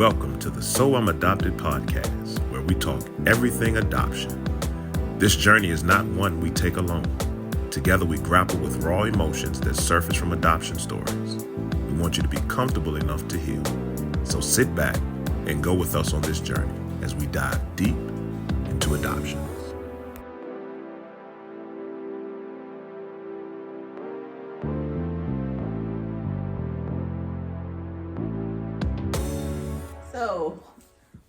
Welcome to the So I'm Adopted podcast, where we talk everything adoption. This journey is not one we take alone. Together we grapple with raw emotions that surface from adoption stories. We want you to be comfortable enough to heal. So sit back and go with us on this journey as we dive deep into adoption. So,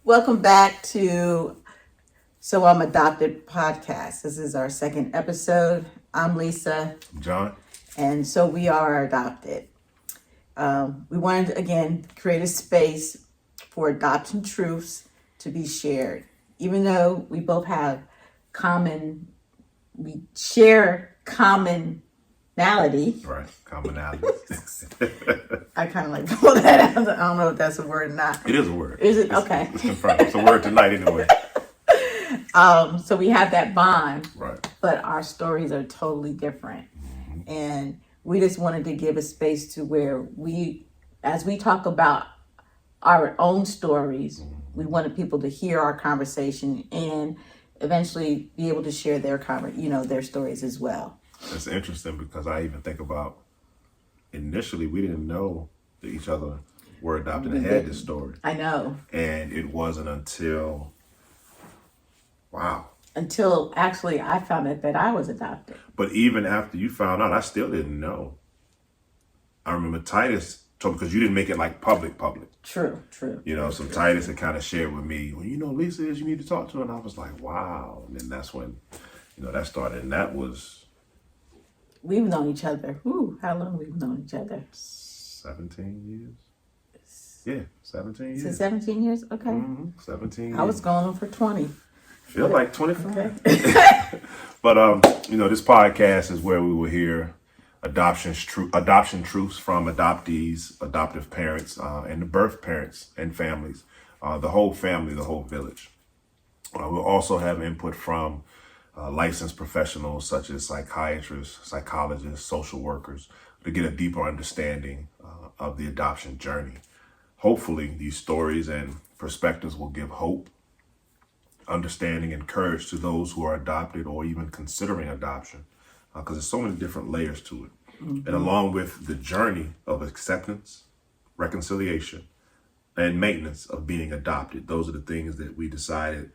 welcome back to So I'm Adopted podcast. This is our second episode. I'm Lisa. I'm John. And so we are adopted. We wanted to, again, create a space for adoption truths to be shared. Even though we both have we share commonality. Right, commonality. I kind of like to pull that out. I don't know if that's a word or not. It is a word. Is it? Okay. It's a word tonight anyway. So we have that bond, Right. but our stories are totally different. Mm-hmm. And we just wanted to give a space to where as we talk about our own stories, mm-hmm. we wanted people to hear our conversation and eventually be able to share their stories as well. It's interesting because I even think about initially we didn't know that each other were adopted and had this story. I know. And it wasn't until actually I found out that I was adopted. But even after you found out, I still didn't know. I remember Titus told me, because you didn't make it like public. True. So Titus had kind of shared with me, well, Lisa is, you need to talk to her. And I was like, wow. And then that's when, that started. And that was... We've known each other. How long we've known each other? 17 years. Yeah, 17 years. Since 17 years? Okay. Mm-hmm. 17 years. I was going on for 20. Feel like 25. Okay. But, this podcast is where we will hear adoption truths from adoptees, adoptive parents, and the birth parents and families, the whole family, the whole village. We'll also have input from licensed professionals such as psychiatrists, psychologists, social workers to get a deeper understanding of the adoption journey. Hopefully, these stories and perspectives will give hope, understanding, and courage to those who are adopted or even considering adoption, because there's so many different layers to it. Mm-hmm. And along with the journey of acceptance, reconciliation, and maintenance of being adopted, those are the things that we decided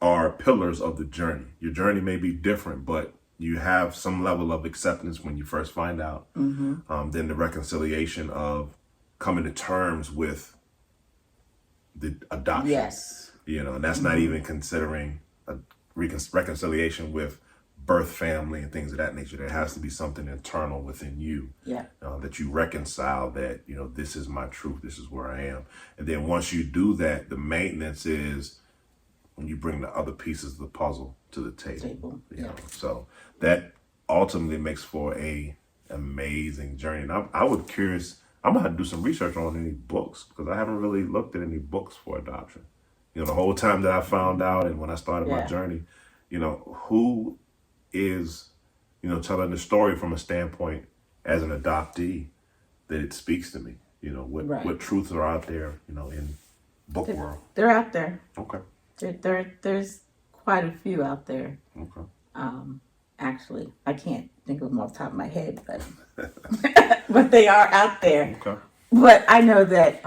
are pillars of the journey. Your journey may be different, but you have some level of acceptance when you first find out. Mm-hmm. Then the reconciliation of coming to terms with the adoption. Yes. And that's not even considering a reconciliation with birth family and things of that nature. There has to be something internal within you. Yeah. That you reconcile that, this is my truth. This is where I am. And then once you do that, the maintenance is when you bring the other pieces of the puzzle to the table. So that ultimately makes for a amazing journey. And I would curious, I'm gonna have to do some research on any books because I haven't really looked at any books for adoption. The whole time that I found out and when I started my journey, who is, telling the story from a standpoint as an adoptee that it speaks to me, what truths are out there, in book world. They're out there. Okay. There's quite a few out there. Okay. Actually, I can't think of them off the top of my head, but but they are out there. Okay. But I know that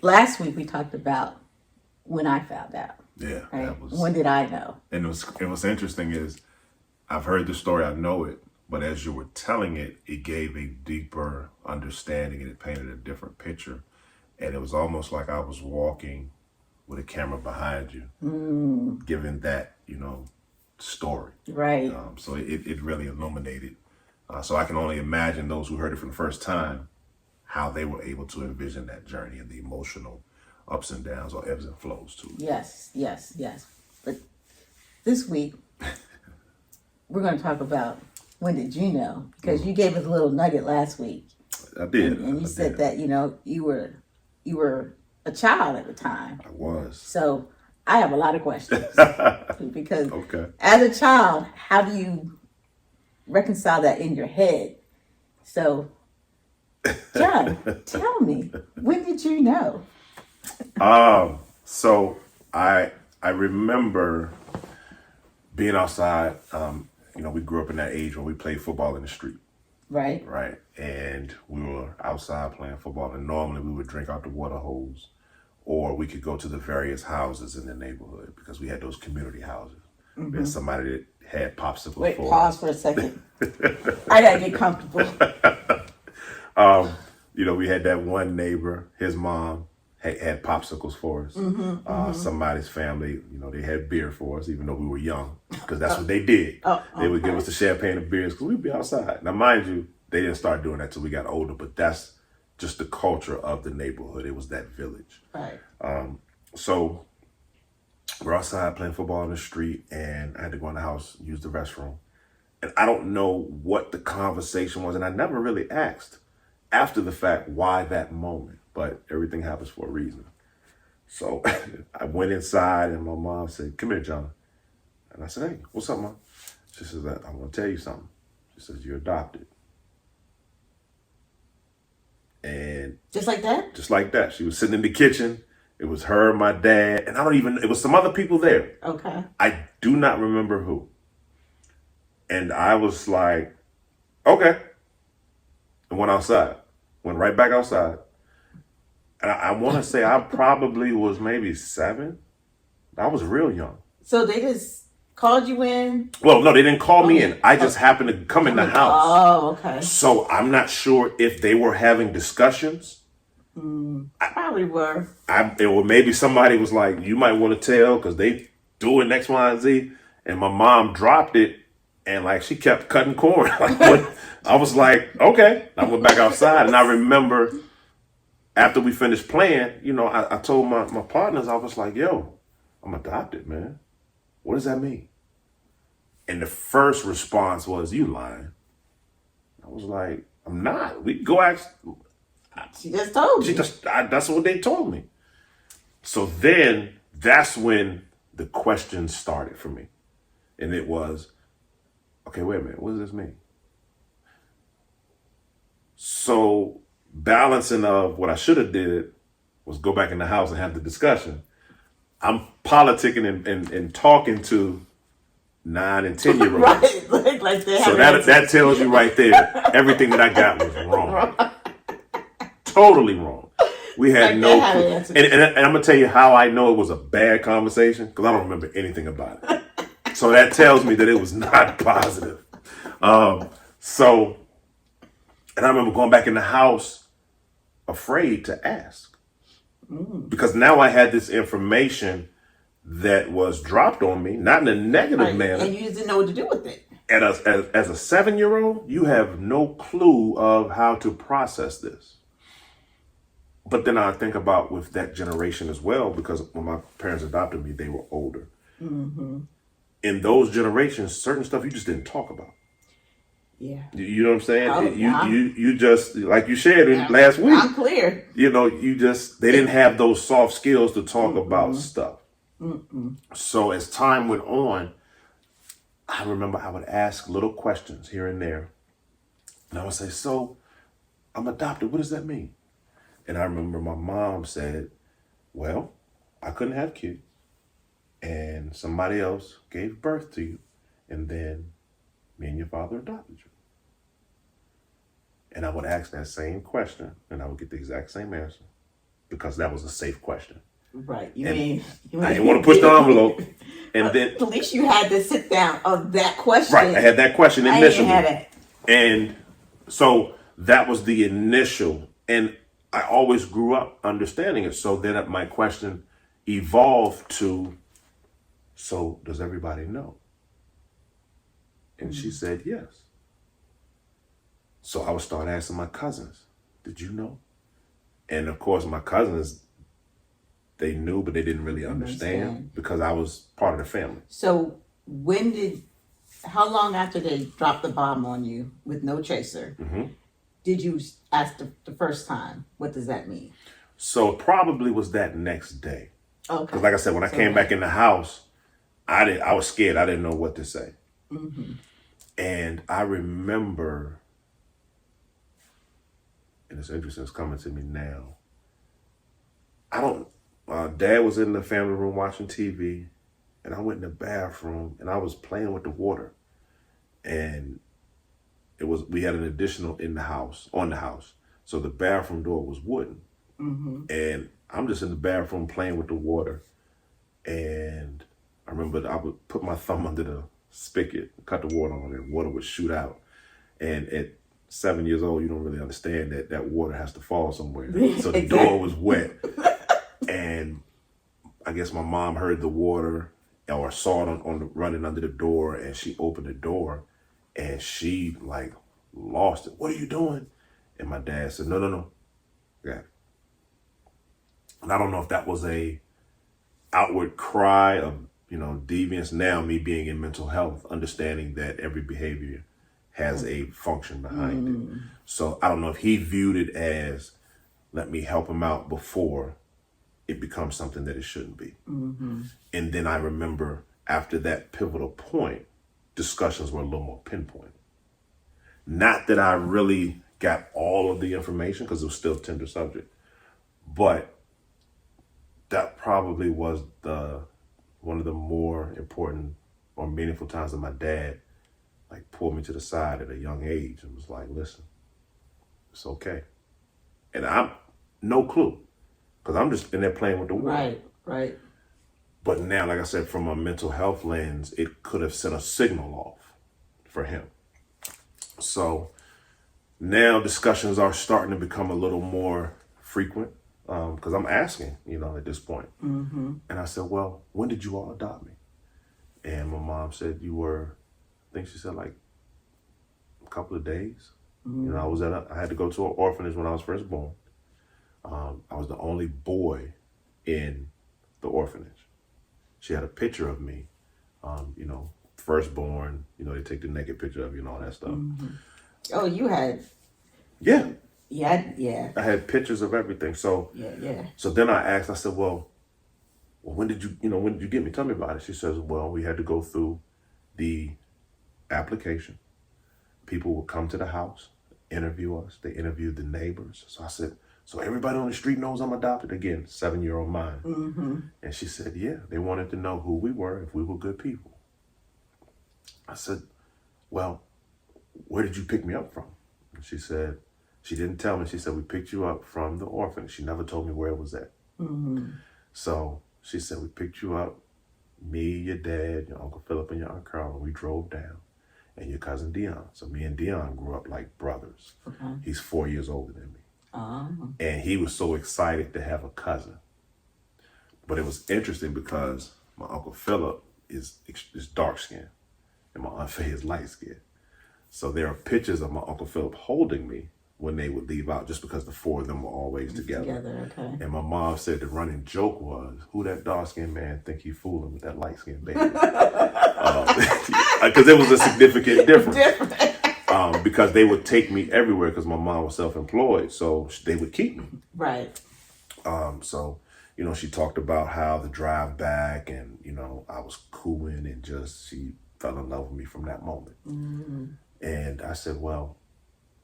last week we talked about when I found out. Yeah. Right? When did I know? And what's interesting is I've heard the story, I know it, but as you were telling it, it gave a deeper understanding and it painted a different picture. And it was almost like I was walking with a camera behind you, giving that, story. Right. So it really illuminated. So I can only imagine those who heard it for the first time, how they were able to envision that journey and the emotional ups and downs or ebbs and flows to it. Yes. But this week, we're going to talk about when did you know? Because you gave us a little nugget last week. I did. And you said that, you were a child at the time. I was. So I have a lot of questions because okay. As a child, how do you reconcile that in your head? So, John, tell me, when did you know? So I remember being outside. We grew up in that age when we played football in the street, Right. right? And we were outside playing football, and normally we would drink out the water hose, or we could go to the various houses in the neighborhood because we had those community houses. There's somebody that had popsicles Wait, for pause us. for a second. I gotta get comfortable. We had that one neighbor, his mom had popsicles for us. Somebody's family, they had beer for us, even though we were young, because that's what they did. They would give us the champagne and beers because we'd be outside. Now, mind you, they didn't start doing that till we got older, but that's just the culture of the neighborhood. It was that village. Right. So we're outside playing football in the street, and I had to go in the house, use the restroom. And I don't know what the conversation was, and I never really asked after the fact why that moment, but everything happens for a reason. So I went inside, and my mom said, "Come here, John." And I said, "Hey, what's up, Mom?" She says, "I'm going to tell you something." She says, "You're adopted." And Just like that? just like that, she was sitting in the kitchen. It was her, my dad, and it was some other people there. Okay. I do not remember who. And I was like, okay. And went outside. Went right back outside. And I want to say I probably was maybe 7. I was real young. So they just called you in? Well, no, they didn't call me in. I just happened to come in the house. Oh, okay. So I'm not sure if they were having discussions. Probably were. Or maybe somebody was like, you might want to tell because they doing X, Y, and Z. And my mom dropped it and like she kept cutting corn. I was like, okay. I went back outside and I remember after we finished playing, I told my partners, I was like, yo, I'm adopted, man. What does that mean? And the first response was, you lying. I was like, I'm not. We can go ask. She just told you. That's what they told me. So then that's when the questions started for me. And it was, okay, wait a minute, what does this mean? So balancing of what I should have did was go back in the house and have the discussion. I'm politicking and talking to 9 and 10-year-olds. Right. Like so that tells you right there, everything that I got was wrong. Totally wrong. We had no clue. And I'm going to tell you how I know it was a bad conversation, because I don't remember anything about it. So that tells me that it was not positive. And I remember going back in the house afraid to ask. Because now I had this information that was dropped on me, not in a negative manner. And you just didn't know what to do with it. As a 7-year-old, you have no clue of how to process this. But then I think about with that generation as well, because when my parents adopted me, they were older. In those generations, certain stuff you just didn't talk about. Yeah. You know what I'm saying? You just, like you shared last week. I'm clear. They didn't have those soft skills to talk about stuff. So as time went on, I remember I would ask little questions here and there. And I would say, so I'm adopted. What does that mean? And I remember my mom said, well, I couldn't have kids. And somebody else gave birth to you. And then me and your father adopted you. And I would ask that same question and I would get the exact same answer because that was a safe question. Right. I didn't want to push the envelope. And then at least you had to sit down of that question. Right. I had that question initially. I didn't have it. And so that was the initial. And I always grew up understanding it. So then my question evolved to, so does everybody know? And she said, yes. So I would start asking my cousins, did you know? And of course, my cousins, they knew, but they didn't really understand because I was part of the family. So how long after they dropped the bomb on you with no chaser, did you ask the first time, what does that mean? So it probably was that next day. Okay. Because like I said, when I came back in the house, I was scared. I didn't know what to say. And I remember, and it's interesting, it's coming to me now. I don't, Dad was in the family room watching TV, and I went in the bathroom, and I was playing with the water. And we had an additional on the house. So the bathroom door was wooden. And I'm just in the bathroom playing with the water. And I remember I would put my thumb under the spigot, cut the water on, and water would shoot out. And at 7 years old, you don't really understand that water has to fall somewhere. So the door was wet. And I guess my mom heard the water or saw it on the running under the door, and she opened the door and she like lost it. What are you doing? And my dad said, no. Yeah. And I don't know if that was a outward cry of, deviance. Now, me being in mental health, understanding that every behavior has a function behind it. So I don't know if he viewed it as, let me help him out before it becomes something that it shouldn't be. And then I remember after that pivotal point, discussions were a little more pinpoint. Not that I really got all of the information, because it was still a tender subject, but that probably was one of the more important or meaningful times that my dad like pulled me to the side at a young age and was like, listen, it's okay. And I'm no clue, because I'm just in there playing with the water. Right. But now, like I said, from a mental health lens, it could have sent a signal off for him. So now discussions are starting to become a little more frequent, because I'm asking, at this point. And I said, well, when did you all adopt me? And my mom said, I think she said like a couple of days. I had to go to an orphanage when I was first born. I was the only boy in the orphanage. She had a picture of me, firstborn, they take the naked picture of you and all that stuff. Oh, you had. Yeah. Yeah. I had pictures of everything. So Yeah. So then I asked, I said, well, when did you get me? Tell me about it. She says, well, we had to go through the application. People would come to the house, interview us. They interviewed the neighbors. So I said, so everybody on the street knows I'm adopted? Again, 7-year-old mind. And she said, yeah, they wanted to know who we were, if we were good people. I said, well, where did you pick me up from? And she said, she didn't tell me. She said, we picked you up from the orphanage. She never told me where it was at. So she said, we picked you up, me, your dad, your Uncle Philip, and your Aunt Carol, and we drove down, and your cousin Dion. So me and Dion grew up like brothers. He's 4 years older than me. And he was so excited to have a cousin. But it was interesting because my Uncle Philip is dark skinned and my Aunt Faye is light skinned. So there are pictures of my Uncle Philip holding me when they would leave out, just because the four of them were always together. Okay. And my mom said the running joke was, who that dark skinned man think he fooling with that light skinned baby? Because it was a significant difference. Because they would take me everywhere, because my mom was self-employed, so they would keep me. Right. So, she talked about how the drive back, and, I was cooing, and she fell in love with me from that moment. And I said, well,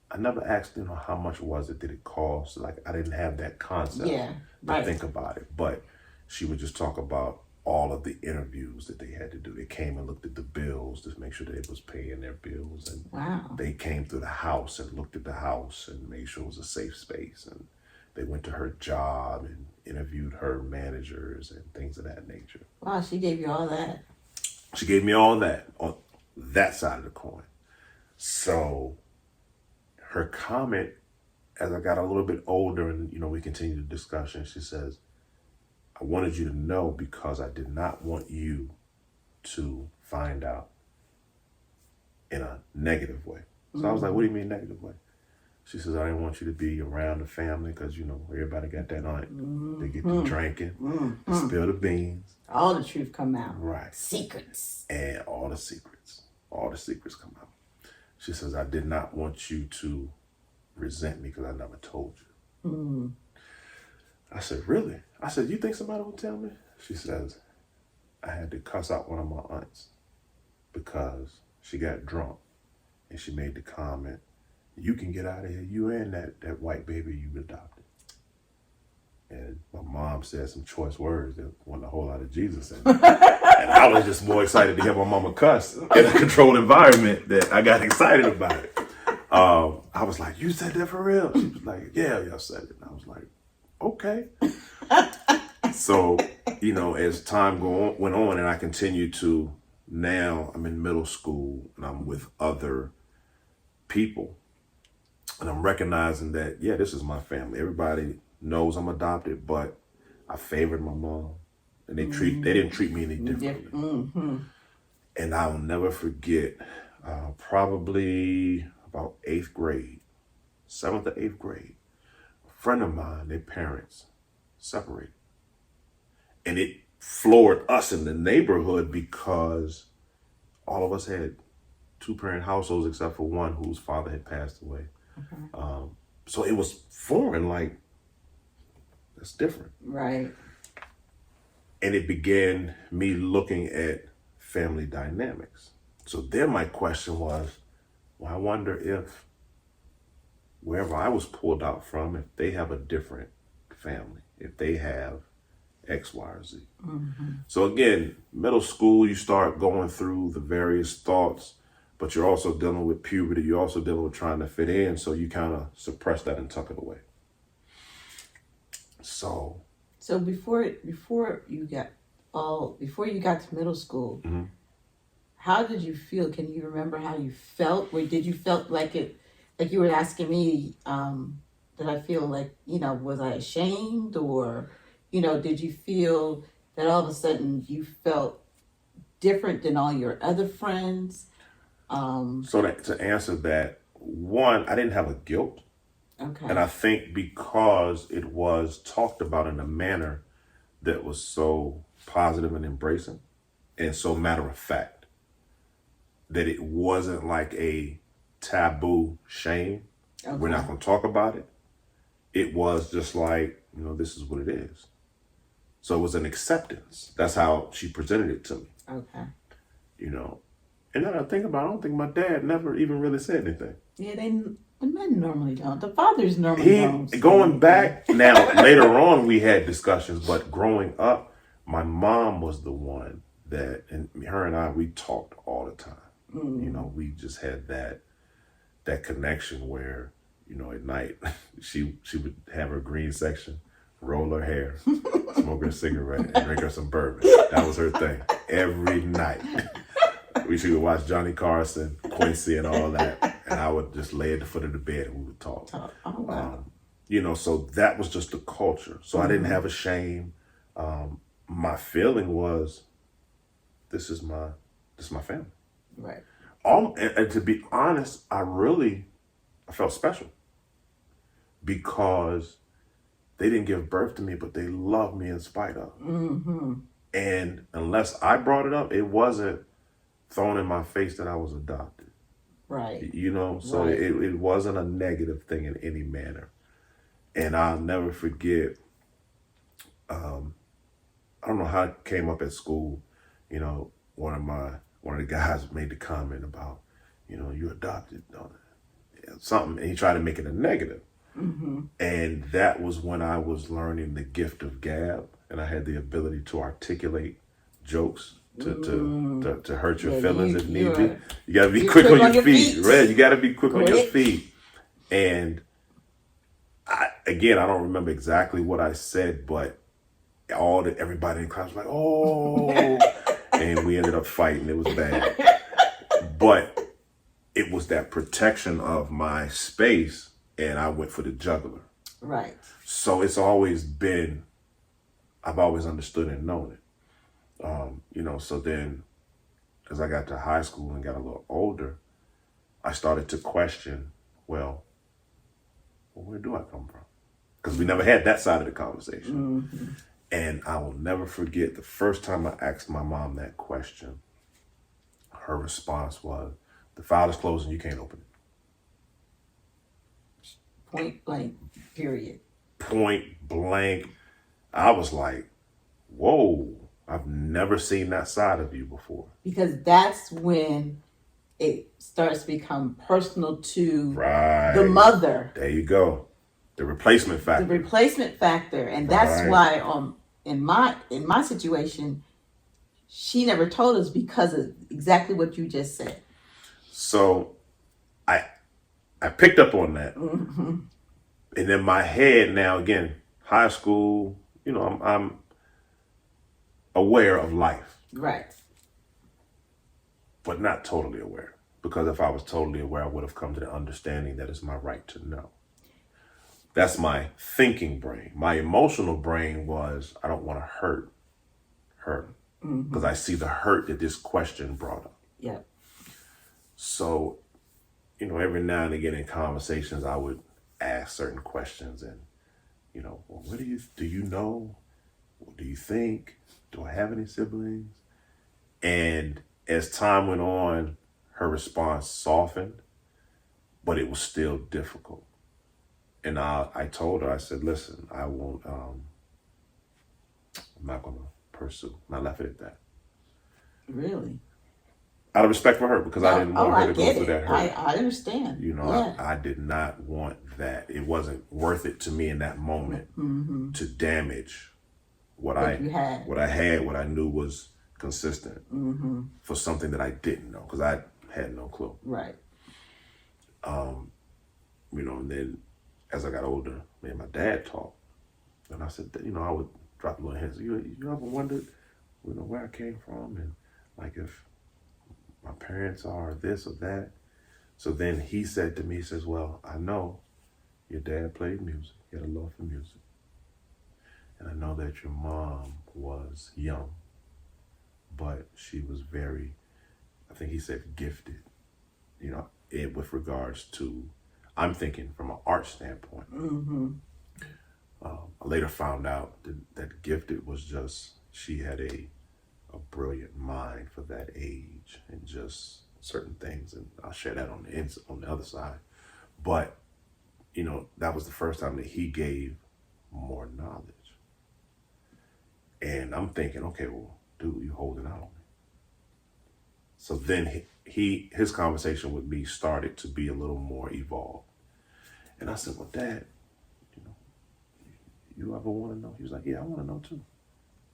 I never asked, how much was it? Did it cost? Like, I didn't have that concept to think about it. But she would just talk about all of the interviews that they had to do. They came and looked at the bills to make sure that it was paying their bills. And they came through the house and looked at the house and made sure it was a safe space. And they went to her job and interviewed her managers and things of that nature. Wow, she gave you all that. She gave me all that on that side of the coin. So her comment, as I got a little bit older and, we continued the discussion, she says, I wanted you to know because I did not want you to find out in a negative way. So I was like, what do you mean negative way? She says, I didn't want you to be around the family because, everybody got that aunt. They get to drinking, spill the beans. All the truth come out. Right. Secrets. And all the secrets come out. She says, I did not want you to resent me because I never told you. I said, really? I said, you think somebody would tell me? She says, I had to cuss out one of my aunts because she got drunk and she made the comment, you can get out of here, you and that white baby you adopted. And my mom said some choice words that wasn't a whole lot of Jesus in it. And I was just more excited to hear my mama cuss in a controlled environment that I got excited about it. I was like, "You said that for real?" She was like, "Yeah, I said it." And I was like, "Okay." So, as time went on, and I continued to, now I'm in middle school and I'm with other people, and I'm recognizing that, yeah, this is my family. Everybody knows I'm adopted, but I favored my mom, and they didn't treat me any differently. Mm-hmm. And I'll never forget, probably about 8th grade, 7th or 8th grade, a friend of mine, their parents separated. And it floored us in the neighborhood because all of us had 2-parent households except for one whose father had passed away. Okay. So it was foreign, like, that's different. Right. And it began me looking at family dynamics. So then my question was, well, I wonder if wherever I was pulled out from, if they have a different family, if they have X, Y, or Z. Mm-hmm. So again, middle school, you start going through the various thoughts, but you're also dealing with puberty. You're also dealing with trying to fit in. So you kind of suppress that and tuck it away. So before you got to middle school, mm-hmm. how did you feel? Can you remember how you felt? Or did you felt like it, like you were asking me, did I feel like, was I ashamed, or, did you feel that all of a sudden you felt different than all your other friends? So to answer that, one, I didn't have a guilt. Okay. And I think because it was talked about in a manner that was so positive and embracing and so matter of fact, that it wasn't like a taboo shame. Okay. We're not going to talk about it. It was just like, this is what it is. So it was an acceptance. That's how she presented it to me. Okay. And then I think about it, I don't think my dad never even really said anything. Yeah, the men normally don't. The fathers normally don't. Going back, now later on we had discussions, but growing up, my mom was the one that, and her and I, we talked all the time. Mm. We just had that connection where, at night she would have her green section, roll her hair, smoke her cigarette, and drink her some bourbon. That was her thing every night. She would watch Johnny Carson, Quincy, and all that, and I would just lay at the foot of the bed and we would talk. Oh, wow. So that was just the culture. So I didn't have a shame. My feeling was, this is my family. Right. And to be honest, I felt special because they didn't give birth to me, but they loved me in spite of. Mm-hmm. And unless I brought it up, it wasn't thrown in my face that I was adopted. Right. So right. It wasn't a negative thing in any manner. And I'll never forget, I don't know how it came up at school, one of the guys made the comment about, you're adopted, something, and he tried to make it a negative. Mm-hmm. And that was when I was learning the gift of gab, and I had the ability to articulate jokes to hurt your feelings if need be. You gotta be quick on your feet. Right? You gotta be quick on your feet. And I don't remember exactly what I said, but everybody in the class was like, oh, and we ended up fighting. It was bad. But it was that protection of my space, and I went for the jugular. Right. So it's always been, I've always understood and known it. So then as I got to high school and got a little older, I started to question, well, where do I come from? Because we never had that side of the conversation. Mm-hmm. And I will never forget the first time I asked my mom that question, her response was, the file is closed and you can't open it. Point blank, period. Point blank. I was like, whoa, I've never seen that side of you before. Because that's when it starts to become personal to right. the mother. There you go. The replacement The factor. replacement factor, and that's Right. why in my situation, she never told us because of exactly what you just said. So I picked up on that, Mm-hmm. and in my head now, again, high school, you know, I'm aware of life, Right. but not totally aware. Because if I was totally aware, I would have come to the understanding that it's my right to know. That's my thinking brain. My emotional brain was, I don't want to hurt her because I see the hurt that this question brought up. Yep. So, you know, every now and again in conversations, I would ask certain questions and, you know, well, what do you know? What do you think? Do I have any siblings? And as time went on, her response softened, but it was still difficult. And I told her, I said, listen, I won't, I'm not going to pursue. And I left it at that. Really? Out of respect for her, because I didn't want her to go through that hurt. I understand. You know, yeah. I did not want that. It wasn't worth it to me in that moment to damage what I had, what I knew was consistent for something that I didn't know, because I had no clue. Right. You know, and then as I got older, me and my dad talked, and I said, you know, I would drop little hints. You ever wondered, you know, where I came from, and like if my parents are this or that? So then he said to me, he says, well, I know your dad played music. He had a love for music. And I know that your mom was young, but she was very, I think he said gifted, you know, with regards to, I'm thinking from an art standpoint. I later found out that gifted was just, she had a brilliant mind for that age and just certain things. And I'll share that on the other side. But, you know, that was the first time that he gave more knowledge. And I'm thinking, okay, well, dude, you holding out on me. So then his conversation with me started to be a little more evolved. And I said, well, Dad, you know, you ever want to know? He was like, yeah, I want to know too.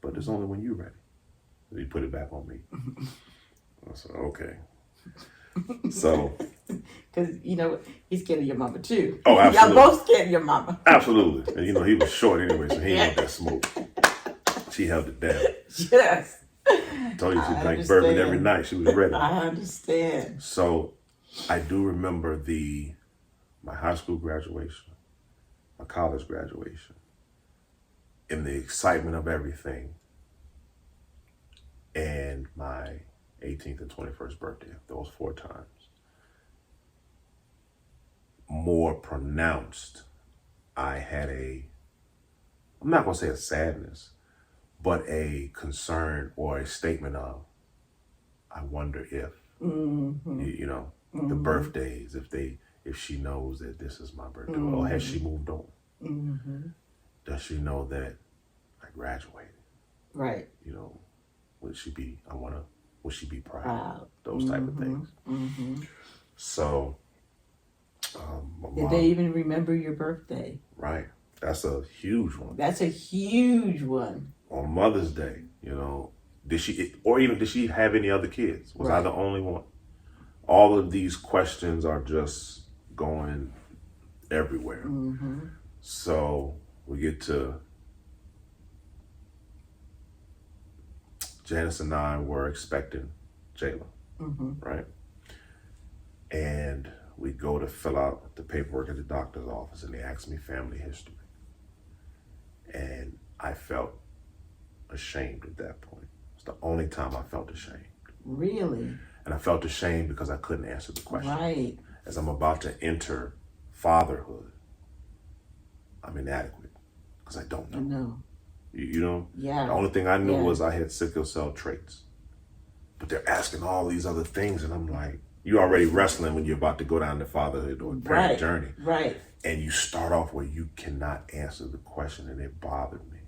But it's only when you're ready. And he put it back on me. I said, okay. So. Because, you know, he's scared of your mama too. Oh, absolutely. Y'all both scared of your mama. Absolutely. And, you know, he was short anyway, so he didn't want that smoke. She held it down. Yes. Told you she drank bourbon every night. She was ready. I understand. So I do remember my high school graduation, my college graduation, and the excitement of everything, and my 18th and 21st birthday, those 4 times. More pronounced, I had I'm not going to say a sadness, but a concern or a statement of, I wonder if, you know, the birthdays, if she knows that this is my birthday, or has she moved on? Does she know that I graduated? Right. You know, would she be proud? Those type of things. So, did they even remember your birthday? Right. That's a huge one. That's a huge one. On Mother's Day, you know, did she have any other kids? Was I the only one? All of these questions are just going everywhere. So we get to, Janice and I were expecting Jayla, right? And we go to fill out the paperwork at the doctor's office, and they asked me family history. And I felt ashamed at that point. It's the only time I felt ashamed. Really? And I felt ashamed because I couldn't answer the question. Right. As I'm about to enter fatherhood, I'm inadequate because I don't know. No. You know? Yeah. The only thing I knew was I had sickle cell traits. But they're asking all these other things, and I'm like, you're already wrestling when you're about to go down the fatherhood or parent journey. Right. And you start off where you cannot answer the question, and it bothered me.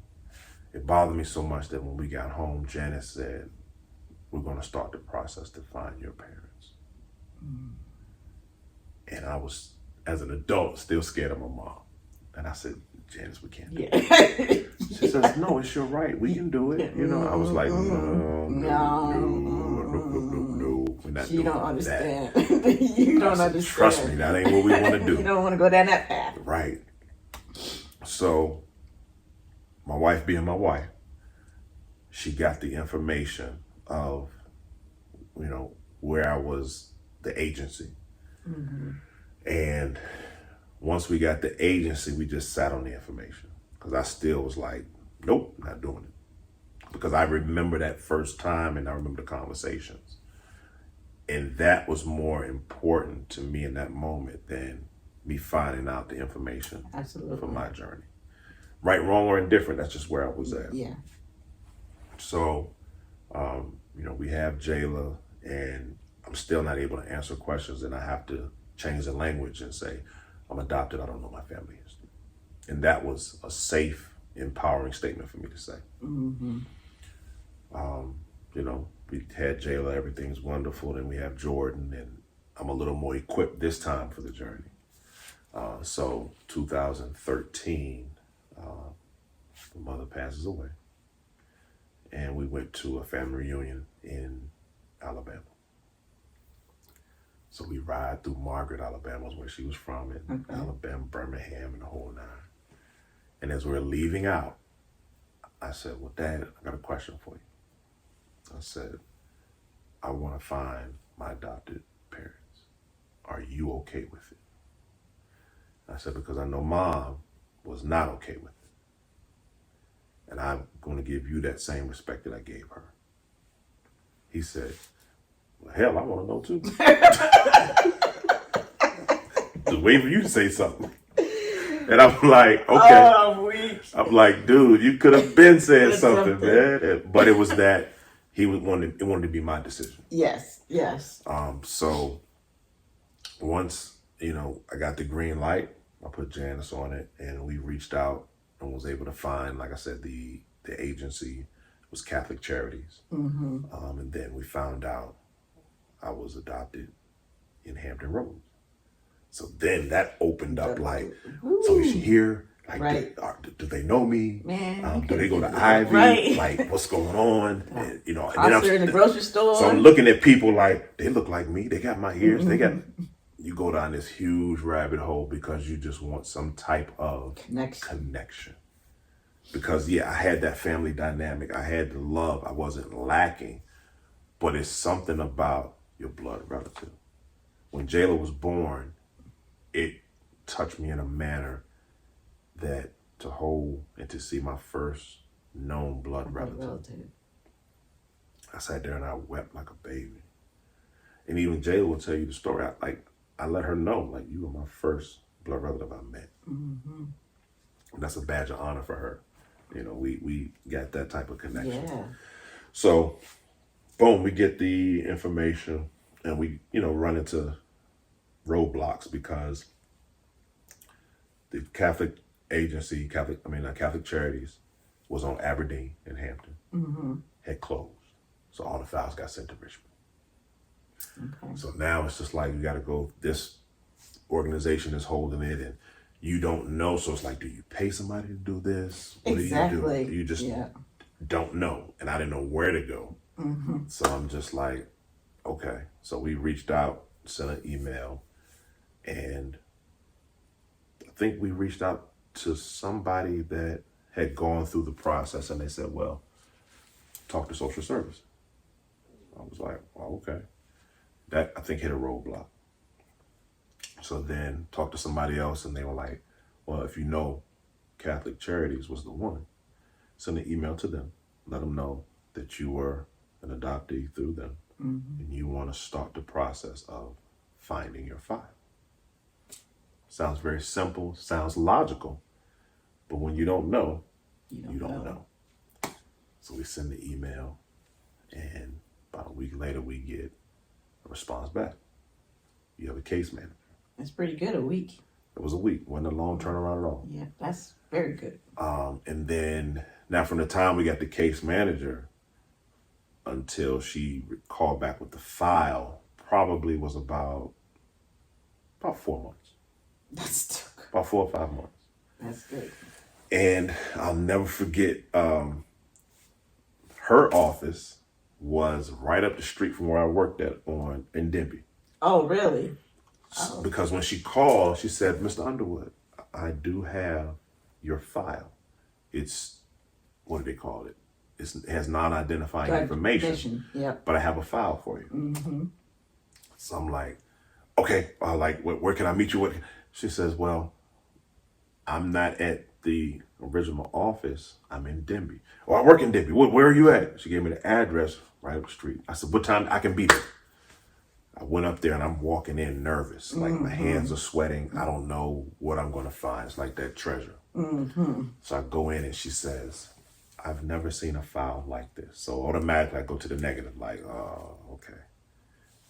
It bothered me so much that when we got home, Janice said, we're going to start the process to find your parents. And I was, as an adult, still scared of my mom. And I said, Janice, we can't do Yeah. it. She says, no, it's your right. We can do it. You know, I was like, no. We're not You doing don't understand. that. You don't understand. Trust me, that ain't what we want to do. You don't want to go down that path. Right. So, my wife being my wife, she got the information of, you know, where I was, the agency. Mm-hmm. And once we got the agency, we just sat on the information. Because I still was like, nope, not doing it. Because I remember that first time and I remember the conversations. And that was more important to me in that moment than me finding out the information for my journey. Right, wrong, or indifferent, that's just where I was at. Yeah. So, you know, we have Jayla, and I'm still not able to answer questions, and I have to change the language and say, I'm adopted, I don't know my family history. And that was a safe, empowering statement for me to say. Mm-hmm. You know, we had Jayla, everything's wonderful, then we have Jordan, and I'm a little more equipped this time for the journey. So 2013, the mother passes away, and we went to a family reunion in Alabama. So we ride through Margaret, Alabama, where she was from, and Alabama, Birmingham, and the whole nine. And as we're leaving out, I said, well, Dad, I got a question for you. I said, I want to find my adopted parents. Are you okay with it? I said, because I know Mom was not okay with it. And I'm going to give you that same respect that I gave her. He said, well, hell, I want to know too. Just waiting for you to say something. And I'm like, okay. Oh, weak. I'm like, dude, you could have been saying something, man. But it was that it wanted to be my decision. Yes, yes. So once, you know, I got the green light, I put Janice on it, and we reached out and was able to find, like I said, the agency was Catholic Charities. Mm-hmm. And then we found out I was adopted in Hampton Roads. So then that opened up like, so is she here? Like, right. do they know me? Man, do they go to Ivy? Right. Like, what's going on? And, you know, and then I'm in the grocery store. So I'm looking at people like, they look like me. They got my ears. Mm-hmm. They got. You go down this huge rabbit hole because you just want some type of connection. Because yeah, I had that family dynamic. I had the love. I wasn't lacking, but it's something about your blood relative. When Jayla was born, it touched me in a manner that to hold and to see my first known blood relative. I sat there and I wept like a baby. And even Jayla will tell you the story. I let her know, like, you were my first blood relative I met. Mm-hmm. That's a badge of honor for her. You know, we got that type of connection. Yeah. So, boom, we get the information and we, you know, run into roadblocks because the Catholic agency, Catholic Charities was on Aberdeen and Hampton, had closed. So all the files got sent to Richmond. Okay. So now it's just like, you got to go, this organization is holding it and you don't know. So it's like, do you pay somebody to do this? What exactly. do you do? You just don't know. And I didn't know where to go. Mm-hmm. So I'm just like, okay. So we reached out, sent an email, and I think we reached out to somebody that had gone through the process and they said, well, talk to social services. I was like, well, okay. That, I think, hit a roadblock. So then talked to somebody else and they were like, well, if you know Catholic Charities was the one, send an email to them. Let them know that you were an adoptee through them and you want to start the process of finding your file. Sounds very simple, sounds logical, but when you don't know, you don't know. So we send the email and about a week later we get a response back. You have a case manager. That's pretty good, a week. It was a week. Wasn't a long turnaround at all. Yeah, that's very good. And then now from the time we got the case manager until she called back with the file, probably was about 4 months. That's took about 4 or 5 months. That's good. And I'll never forget, her office was right up the street from where I worked at in Denby. Oh, really? Oh. Because when she called, she said, "Mr. Underwood, I do have your file. It's, what do they call it? It has non-identifying information. Yep. But I have a file for you." Mm-hmm. So I'm like, "Okay, where can I meet you?" She says, "Well, I'm not at the original office. I'm in Denby. Oh, I work in Denby. Where are you at?" She gave me the address right up the street. I said, "What time I can be there?" I went up there and I'm walking in nervous. Like my hands are sweating. I don't know what I'm going to find. It's like that treasure. Mm-hmm. So I go in and she says, "I've never seen a file like this." So automatically I go to the negative, like, "Oh, okay."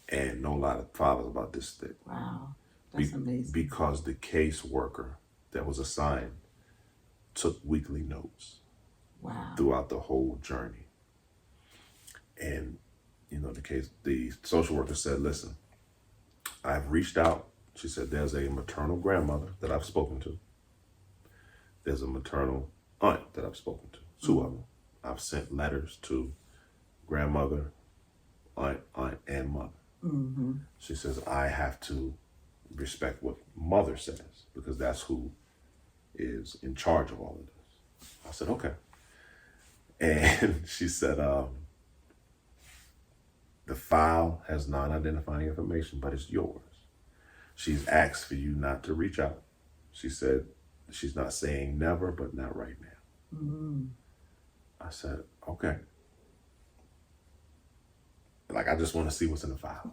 And know a lot of files about this thick. Wow. That's amazing. Because the caseworker that was assigned took weekly notes. Wow. Throughout the whole journey. And, the social worker said, "Listen, I've reached out." She said, "There's a maternal grandmother that I've spoken to. There's a maternal aunt that I've spoken to. Two of them. I've sent letters to grandmother, aunt, and mother." Mm-hmm. She says, "I have to respect what mother says because that's who is in charge of all of this." I said, "Okay." And she said, "The file has non-identifying information, but it's yours. She's asked for you not to reach out. She said she's not saying never, but not right now." Mm-hmm. I said, "Okay." Like, I just want to see what's in the file.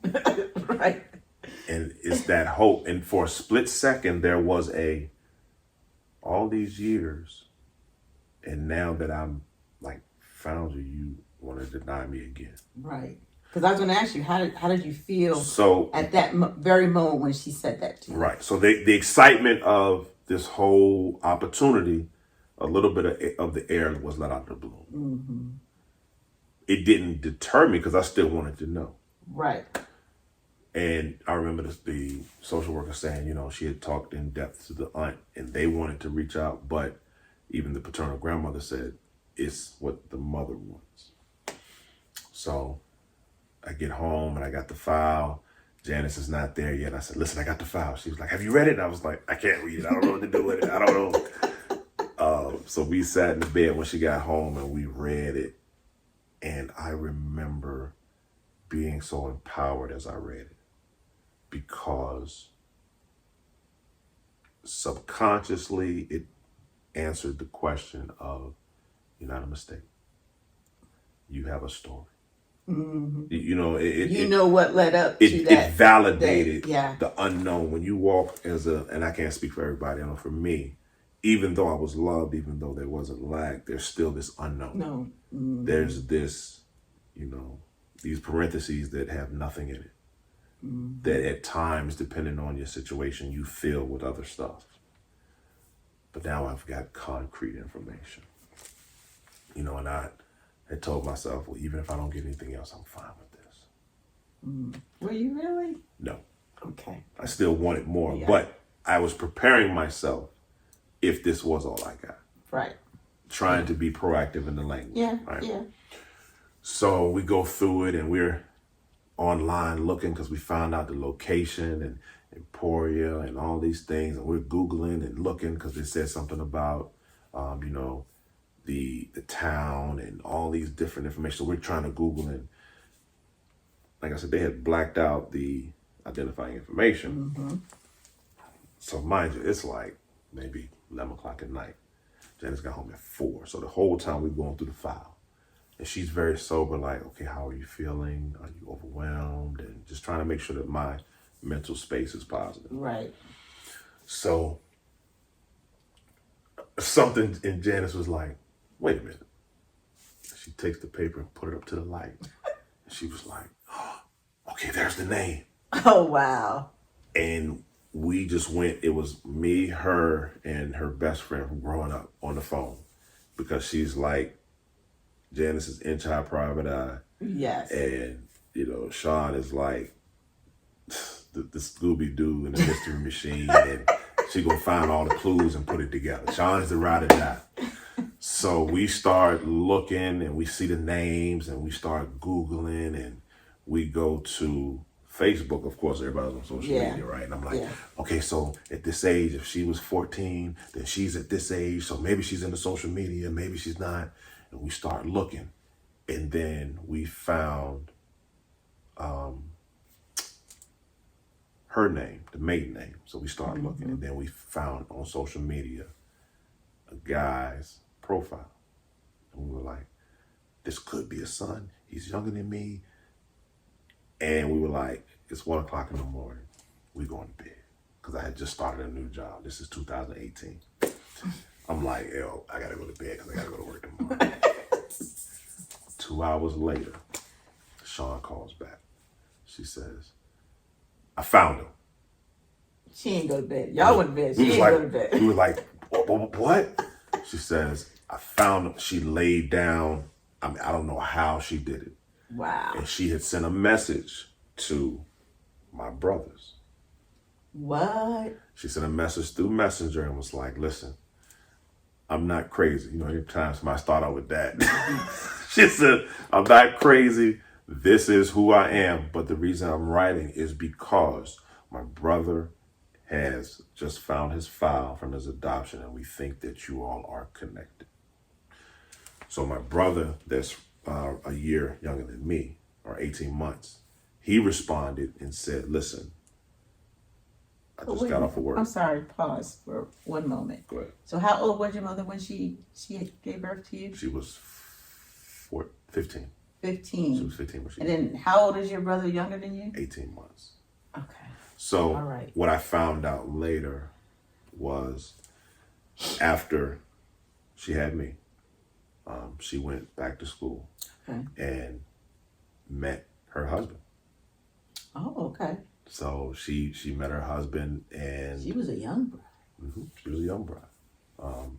Right. And it's that hope. And for a split second, there was all these years, and now that I'm like found you want to deny me again. Right. Because I was going to ask you, how did you feel at that very moment when she said that to you? Right. So the excitement of this whole opportunity, a little bit of the air was let out of the balloon. Mm-hmm. It didn't deter me because I still wanted to know. Right. And I remember the social worker saying, she had talked in depth to the aunt and they wanted to reach out, but even the paternal grandmother said it's what the mother wants. So I get home and I got the file. Janice is not there yet. I said, "Listen, I got the file." She was like, "Have you read it?" And I was like, "I can't read it. I don't know what to do with it. I don't know." So we sat in the bed when she got home and we read it. And I remember being so empowered as I read it because subconsciously it answered the question of, you're not a mistake. You have a story. Mm-hmm. You know what led up to that. It validated the unknown. When you walk and I can't speak for everybody, I know for me, even though I was loved, even though there wasn't lack, there's still this unknown. No. Mm-hmm. There's this, these parentheses that have nothing in it. Mm-hmm. That at times, depending on your situation, you fill with other stuff. But now I've got concrete information. And I had told myself, well, even if I don't get anything else, I'm fine with this. Mm. Were you really? No. Okay. I still wanted more, but I was preparing myself if this was all I got. Right. Trying to be proactive in the language. Yeah. Right? Yeah. So we go through it and we're online looking because we found out the location and Emporia and all these things. And we're Googling and looking because they said something about, the town and all these different information. So we're trying to Google and like I said, they had blacked out the identifying information. Mm-hmm. So mind you, it's like maybe 11 o'clock at night. Janice got home at 4. So the whole time we're going through the file. And she's very sober, like, "Okay, how are you feeling? Are you overwhelmed?" And just trying to make sure that my mental space is positive. Right. So something in Janice was like, "Wait a minute." She takes the paper and put it up to the light. She was like, "Oh, okay, there's the name." Oh, wow. And we just went, it was me, her, and her best friend from growing up on the phone. Because she's like Janice's inch-high private eye. Yes. And, Sean is like the Scooby-Doo and the Mystery Machine. And She gonna find all the clues and put it together. Sean is the ride or die. So we start looking and we see the names and we start Googling and we go to Facebook. Of course, everybody's on social media, right? And I'm like, okay, so at this age, if she was 14, then she's at this age. So maybe she's into social media, maybe she's not. And we start looking. And then we found her name, the maiden name. So we started looking, and then we found on social media a guy's profile. And we were like, this could be a son. He's younger than me. And we were like, it's 1 o'clock in the morning. We going to bed. Because I had just started a new job. This is 2018. I'm like, yo, I got to go to bed because I got to go to work tomorrow. 2 hours later, Sean calls back. She says, I found him. She ain't go to bed. Y'all went to bed. She ain't like, go to bed. We were like, what? She says, I found him. She laid down. I mean, I don't know how she did it. Wow. And she had sent a message to my brothers. What? She sent a message through Messenger and was like, listen, I'm not crazy. You know, every time somebody start out with that. She said, I'm not crazy. This is who I am. But the reason I'm writing is because my brother has just found his file from his adoption and we think that you all are connected. So my brother, that's a year younger than me, or 18 months, he responded and said, listen, I just got off of work. I'm sorry, pause for one moment. Go ahead. So how old was your mother when she gave birth to you? She was 15. 15. She was 15 when she And then how old is your brother younger than you? 18 months. Okay. So all right. What I found out later was after she had me, she went back to school and met her husband. Oh, okay. So she met her husband and... She was a young bride. Mm-hmm, she was a young bride.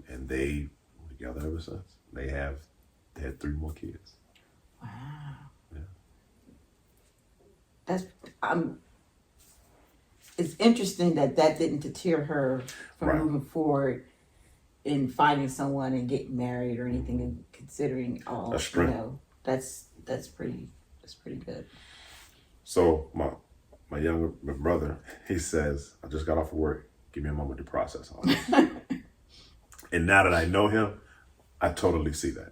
And they were together ever since. They had 3 more kids. Wow. Yeah. That's... It's interesting that didn't deter her from moving forward in finding someone and getting married or anything, and considering all, that's true. You know, that's pretty good. So my younger brother, he says, I just got off of work. Give me a moment to process all this. And now that I know him, I totally see that.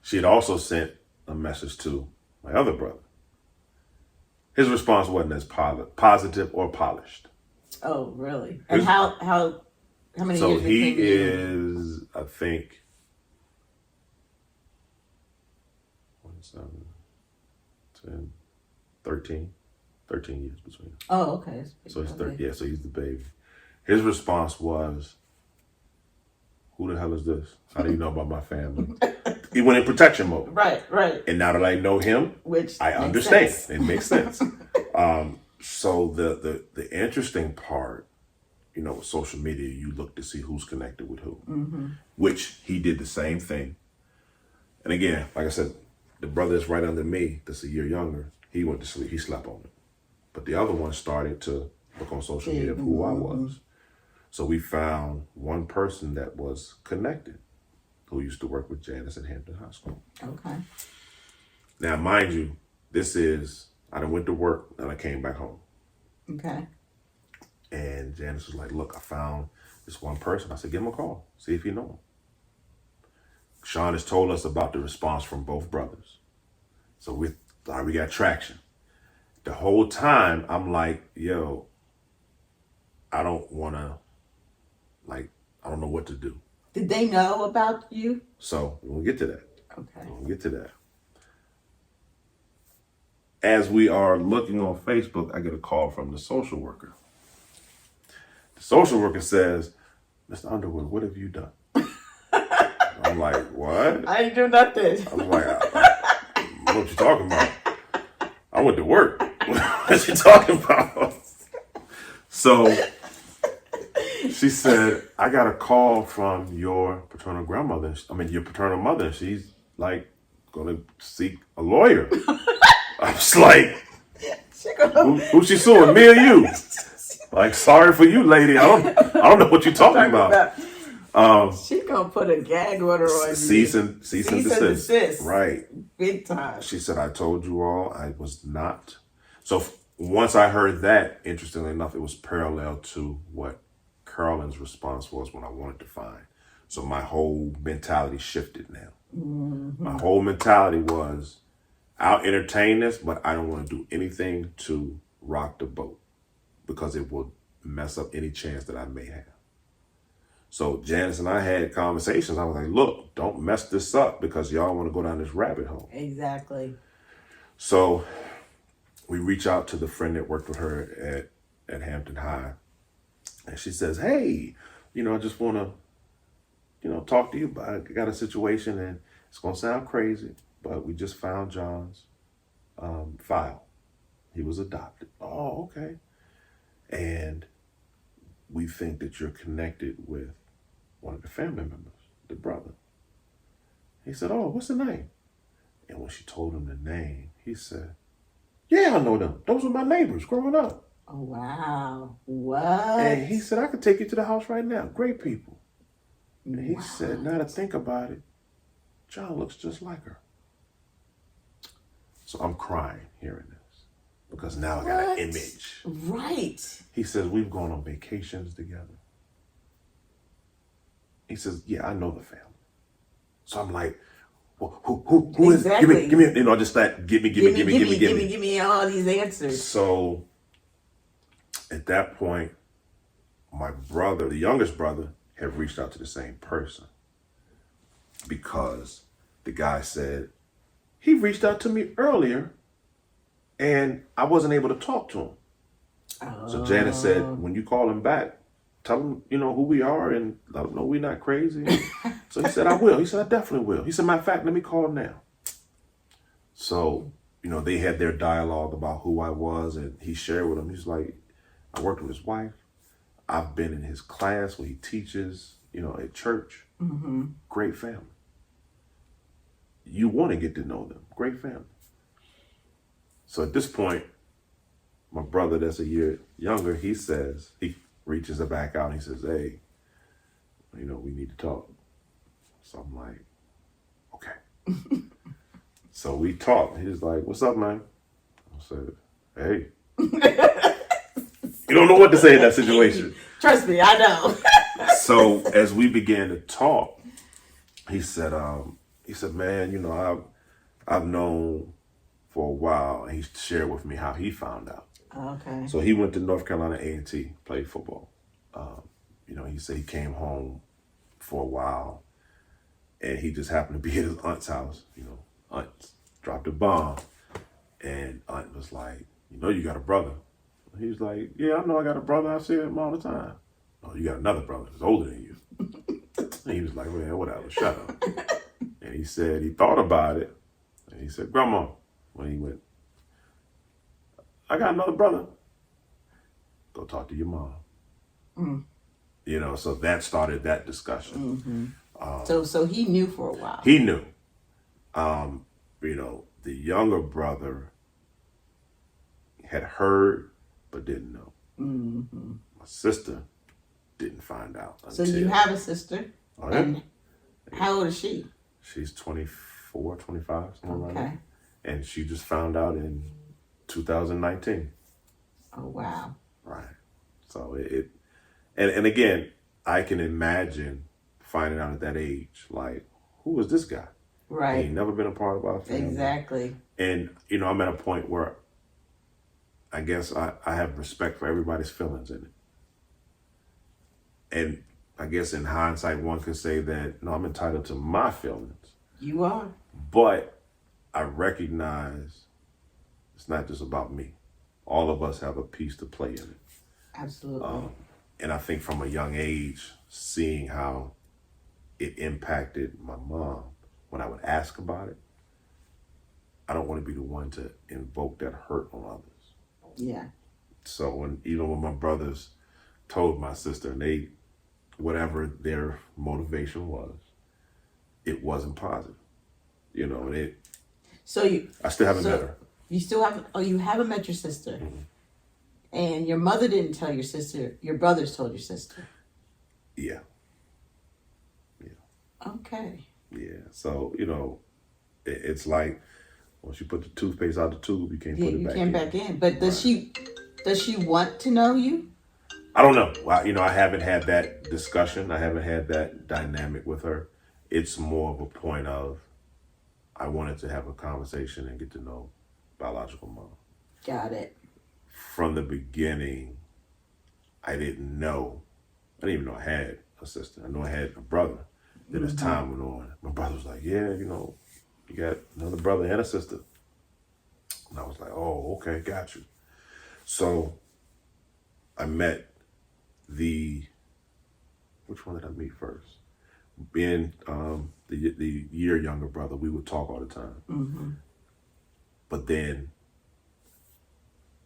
She had also sent a message to my other brother. His response wasn't as positive or polished. Oh, really? And how many years? So he is, I think, 10, 13 years between them. Oh, okay. So he's 30. Yeah, so he's the baby. His response was, who the hell is this? How do you know about my family? He went in protection mode. Right. And now that I know him, which I understand. It makes sense. So the interesting part, you know, with social media, you look to see who's connected with who, which he did the same thing. And again, like I said, the brother that's right under me, that's a year younger, he went to sleep. He slept on it. But the other one started to look on social media of who I was. So we found one person that was connected who used to work with Janice at Hampton High School. Okay. Now, mind you, I done went to work and I came back home. Okay. And Janice was like, look, I found this one person. I said, give him a call. See if you know him. Sean has told us about the response from both brothers. So we got traction. The whole time, I'm like, yo, I don't want to, I don't know what to do. Did they know about you? So we'll get to that. Okay. We'll get to that. As we are looking on Facebook, I get a call from the social worker. The social worker says, Mr. Underwood, what have you done? I'm like, what? I ain't do nothing. I'm like, what you talking about? I went to work. What you talking about? So she said, I got a call from your paternal grandmother. Your paternal mother. She's like going to seek a lawyer. I was like, who she suing? Me or you? Like, sorry for you, lady. I don't know what you're talking about. She gonna put a gag order on you. Cease and desist. Right. Big time. She said, I told you all I was not. So once I heard that, interestingly enough, it was parallel to what Carolyn's response was when I wanted to find. So my whole mentality shifted now. Mm-hmm. My whole mentality was, I'll entertain this, but I don't want to do anything to rock the boat because it will mess up any chance that I may have. So Janice and I had conversations. I was like, look, don't mess this up because y'all want to go down this rabbit hole. Exactly. So we reach out to the friend that worked with her at Hampton High. And she says, hey, I just want to, talk to you about it. I got a situation and it's going to sound crazy, but we just found John's file. He was adopted. Oh, okay. And we think that you're connected with one of the family members, the brother. He said, oh, what's the name? And when she told him the name, he said, yeah, I know them. Those were my neighbors growing up. Oh, wow. What? And he said, I could take you to the house right now. Great people. And he said, now to think about it, John looks just like her. So I'm crying hearing this because now I got an image. Right. He says, we've gone on vacations together. He says, yeah, I know the family. So I'm like, well, who exactly. is, give me, just that, give me all these answers. So at that point, my brother, the youngest brother, had reached out to the same person because the guy said, he reached out to me earlier and I wasn't able to talk to him. Oh. So Janice said, when you call him back, tell him, who we are and let him know we're not crazy. So he said, I will. He said, I definitely will. He said, matter of fact, let me call him now. So, they had their dialogue about who I was and he shared with him. He's like, I worked with his wife. I've been in his class where he teaches, at church. Mm-hmm. Great family. You want to get to know them. Great family. So at this point, my brother that's a year younger, he reaches back out and he says, hey, we need to talk. So I'm like, okay. So we talked. He was like, what's up, man? I said, hey. You don't know what to say in that situation. Trust me, I know. So as we began to talk, he said, man, I've known for a while, and he shared with me how he found out. Okay. So he went to North Carolina A&T, played football. He said he came home for a while, and he just happened to be at his aunt's house. Aunt dropped a bomb, and aunt was like, you got a brother. He was like, yeah, I know I got a brother. I see him all the time. Oh, you got another brother that's older than you. And he was like, well, whatever, shut up. And he said he thought about it. And he said, Grandma, when he went, I got another brother. Go talk to your mom. Mm. So that started that discussion. Mm-hmm. So he knew for a while. He knew. The younger brother had heard but didn't know. Mm-hmm. My sister didn't find out until... So you have a sister. Oh, yeah? And how old is she? She's 24, 25, something like that. Okay. And she just found out in 2019. Oh, wow. Right. So and again, I can imagine finding out at that age, like, who is this guy? Right. He ain't never been a part of our family. Exactly. And, I'm at a point where I guess I have respect for everybody's feelings in it. And I guess in hindsight, one could say that, no, I'm entitled to my feelings. You are. But I recognize it's not just about me. All of us have a piece to play in it. Absolutely. And I think from a young age, seeing how it impacted my mom when I would ask about it, I don't want to be the one to invoke that hurt on others. Yeah. So even when my brothers told my sister, and whatever their motivation was, it wasn't positive. And I still haven't met her. You still haven't? Oh, you haven't met your sister. Mm-hmm. And your mother didn't tell your sister. Your brothers told your sister. Yeah. Okay. Yeah. So, it's like once you put the toothpaste out the tube, you can't Yeah, put it you back came in. back in. But does Right. she want to know you? I don't know. I haven't had that discussion. I haven't had that dynamic with her. It's more of a point of I wanted to have a conversation and get to know biological mom. Got it. From the beginning, I didn't know. I didn't even know I had a sister. I know I had a brother. Then as time went on, my brother was like, yeah, you got another brother and a sister. And I was like, oh, okay, got you. So I met which one did I meet first? Being the year younger brother, we would talk all the time. Mm-hmm. But then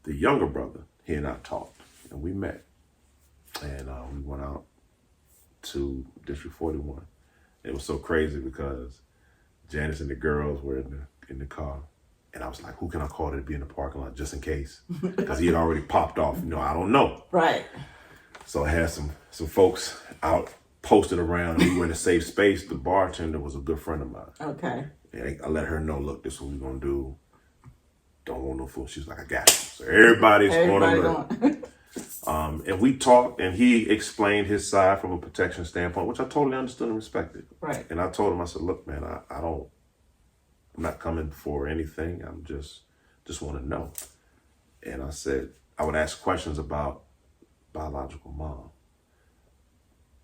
the younger brother, he and I talked, and we met. And we went out to District 41. It was so crazy because Janice and the girls were in the car. And I was like, who can I call to be in the parking lot just in case? Because he had already popped off. I don't know. Right. So I had some folks out posted around. And we were in a safe space. The bartender was a good friend of mine. Okay. And I let her know, look, this is what we're going to do. Don't want no fool. She's like, I got you. So everybody's going to learn. And we talked, and he explained his side from a protection standpoint, which I totally understood and respected. Right. And I told him, I said, look, man, I'm not coming for anything. I'm just want to know. And I said, I would ask questions about biological mom.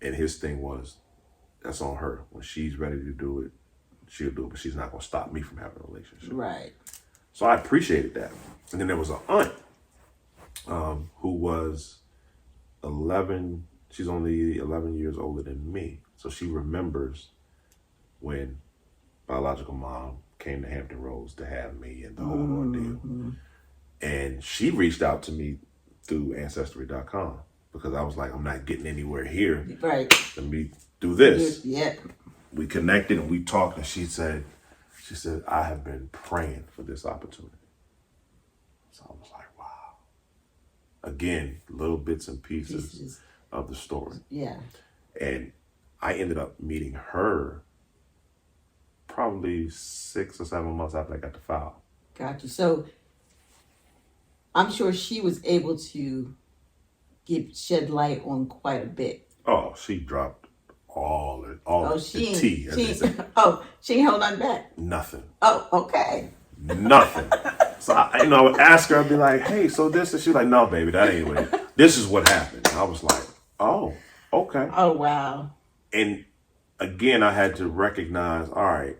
And his thing was, that's on her. When she's ready to do it, she'll do it, but she's not going to stop me from having a relationship. Right. So I appreciated that. And then there was an aunt who was 11. She's only 11 years older than me. So she remembers when biological mom came to Hampton Roads to have me and the whole ordeal. And she reached out to me through Ancestry.com because I was like, I'm not getting anywhere here. Right. Let me do this. Yeah. We connected and we talked, and she said, I have been praying for this opportunity. So I was like, wow. Again, little bits and pieces of the story. Yeah. And I ended up meeting her probably 6 or 7 months after I got the file. Got you. So I'm sure she was able to shed light on quite a bit. Oh, she dropped all the tea. She ain't held on back. Nothing. Oh, okay. Nothing. So I would ask her, I'd be like, hey, so this, and she's like, no, baby, that ain't what this is what happened. And I was like, oh, okay. Oh, wow. And again, I had to recognize, all right,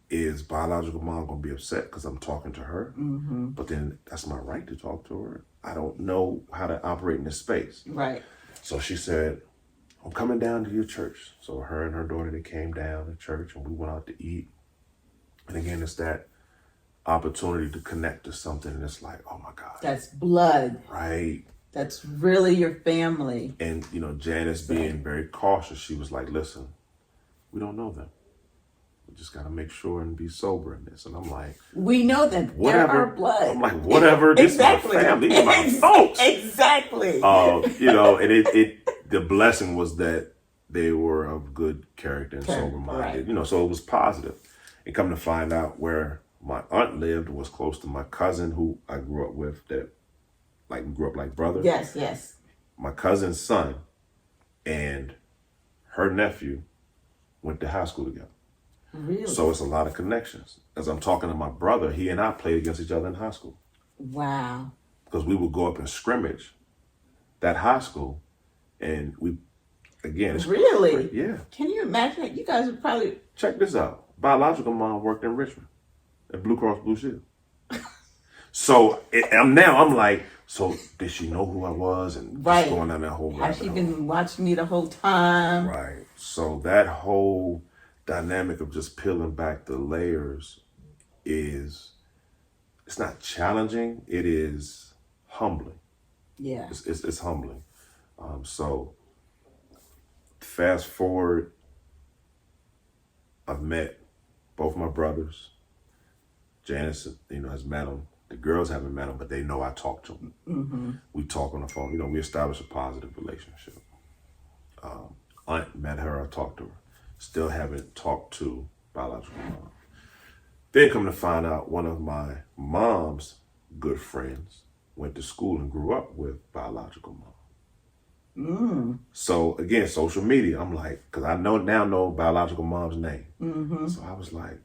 is biological mom going to be upset because I'm talking to her? Mm-hmm. But then that's my right to talk to her. I don't know how to operate in this space. Right. So she said, I'm coming down to your church. So her and her daughter, they came down to church and we went out to eat. And again, it's that opportunity to connect to something. And it's like, oh my God. That's blood. Right. That's really your family. And, Janice being very cautious, she was like, listen, we don't know them. We just got to make sure and be sober in this. And I'm like, we know that whatever. They're our blood. I'm like, whatever. This Exactly. is my family. These are my folks. Exactly. And the blessing was that they were of good character and sober-minded. Right. So it was positive. And come to find out where my aunt lived was close to my cousin who I grew up with that, like, we grew up like brothers. Yes, yes. My cousin's son and her nephew went to high school together. Really? So it's a lot of connections. As I'm talking to my brother, he and I played against each other in high school. Wow. Because we would go up and scrimmage that high school, and we, again, it's really? great. Yeah. Can you imagine that? You guys would probably... Check this out. Biological mom worked in Richmond at Blue Cross Blue Shield. So I'm like, so did she know who I was? And right. Just going down that whole rabbit Has she hole. been watching me the whole time? Right. So that whole dynamic of just peeling back the layers it's not challenging. It is humbling. Yeah. It's humbling. So fast forward, I've met both my brothers. Janice, has met them. The girls haven't met him, but they know I talk to him. Mm-hmm. We talk on the phone. You know, we establish a positive relationship. Aunt met her, I talked to her. Still haven't talked to biological mom. Then come to find out, one of my mom's good friends went to school and grew up with biological mom. Mm. So again, social media, I'm like, because I know biological mom's name. Mm-hmm. So I was like,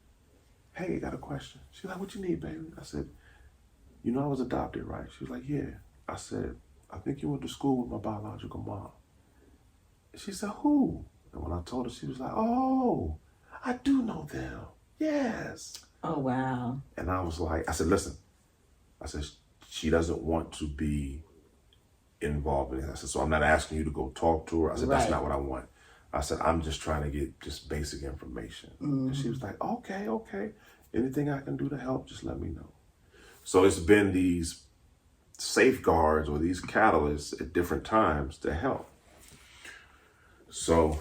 hey, I got a question. She's like, what you need, baby? I said, you know I was adopted, right? She was like, yeah. I said, I think you went to school with my biological mom. She said, who? And when I told her, she was like, oh, I do know them. Yes. Oh, wow. And I was like, I said, listen. I said, she doesn't want to be involved in it. I said, so I'm not asking you to go talk to her. I said, that's Right. not what I want. I said, I'm just trying to get just basic information. Mm-hmm. And she was like, okay. Anything I can do to help, just let me know. So it's been these safeguards or these catalysts at different times to help. So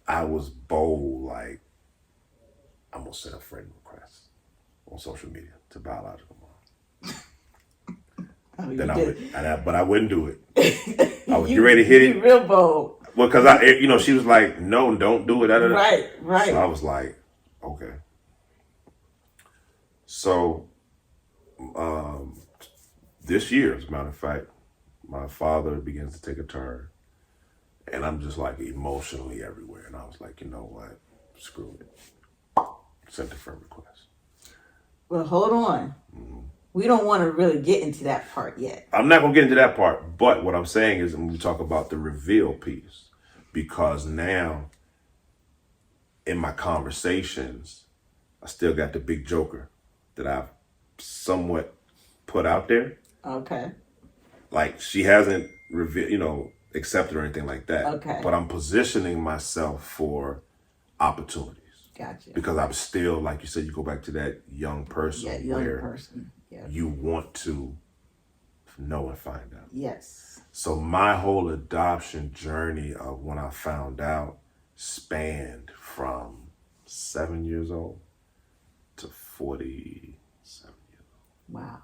I was bold, like, I'm going to send a friend request on social media to biological mom. Oh, Then I but I wouldn't do it. I was ready to hit it. Real bold. Well, because she was like, no, don't do it. Right. So I was like, okay. So this year, as a matter of fact, my father begins to take a turn. And I'm just like emotionally everywhere. And I was like, you know what? Screw it. Sent a friend request. Well, hold on. Mm-hmm. We don't want to really get into that part yet. I'm not going to get into that part. But what I'm saying is, when we talk about the reveal piece, because now in my conversations, I still got the big joker that I've somewhat put out there. Okay. Like, she hasn't revealed, accepted or anything like that. Okay. But I'm positioning myself for opportunities. Gotcha. Because I'm still, like you said, you go back to that young person you want to know and find out. Yes. So my whole adoption journey of when I found out spanned from 7 years old to 47 years old. Wow.